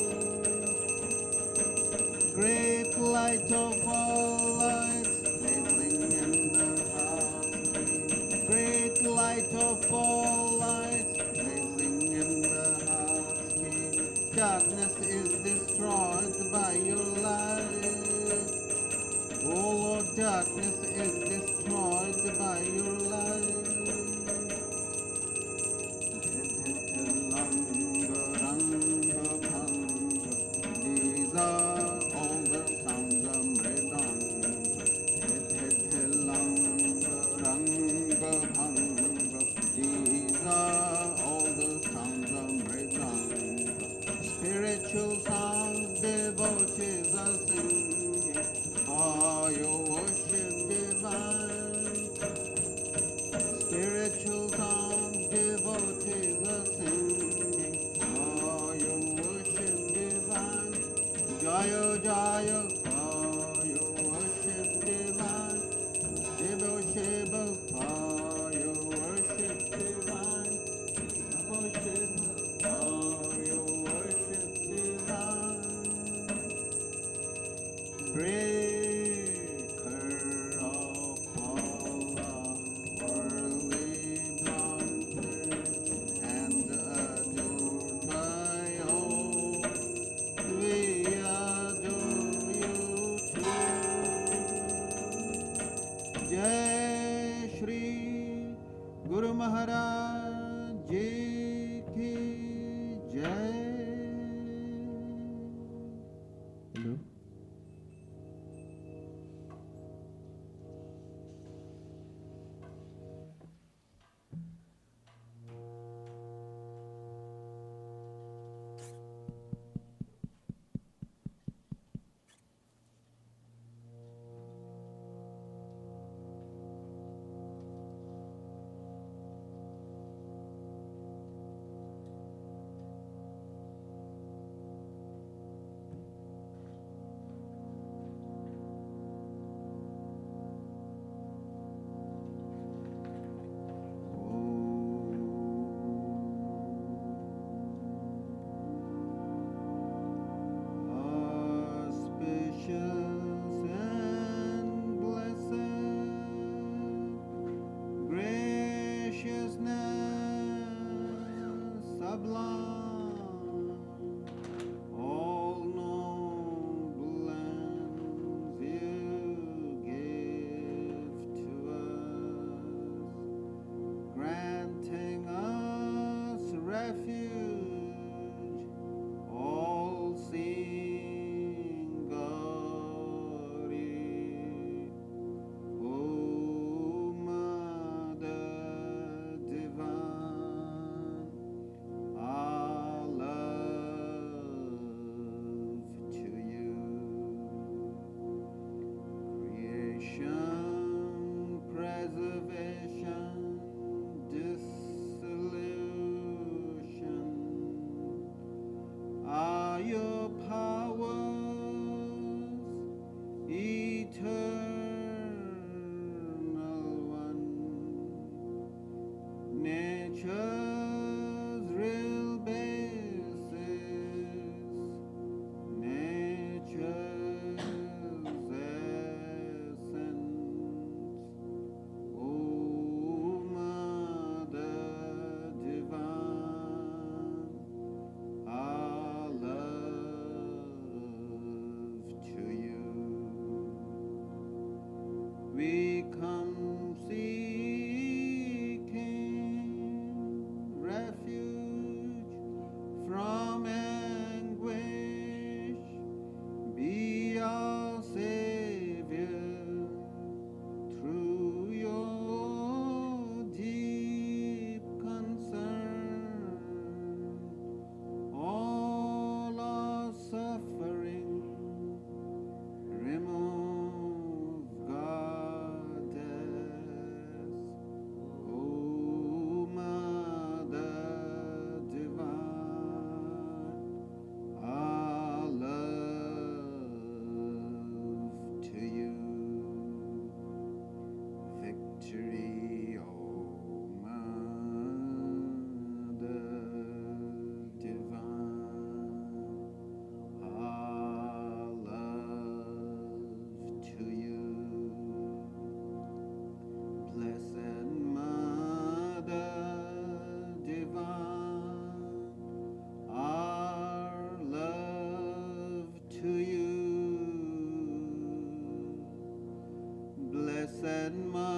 Great light of all lights, blazing in the heart's beat. Great light of all lights, blazing in the heart's beat. Darkness is destroyed by your light. Oh Lord, darkness is destroyed by your light. These are all the sounds of Mridanga. These are all the sounds of Mridanga. Spiritual songs devotees are singing for your worship divine. Spiritual songs devotees are singing for your worship divine. Jaya Jaya for your worship divine. Shiva Shiva for your worship divine. Shiva Shiva for your worship divine. Breaker of all our worldly bondage and adored by all, we adore you too. Jai Shri Guru Maharaj Ji ki Jai. Hello? Auspicious and blessed, graciousness sublime, all noble ends you give to us, granting us refuge, all-seeing glory. O Mother Divine, our love to you. Creation, preservation, dissolution are your powers, eternal one. Nature's real basis, nature's essence. O Mother Divine, our love to you. We come seeking refuge from anguish. Be our Savior through your deep concern. All our suffering remove. Janma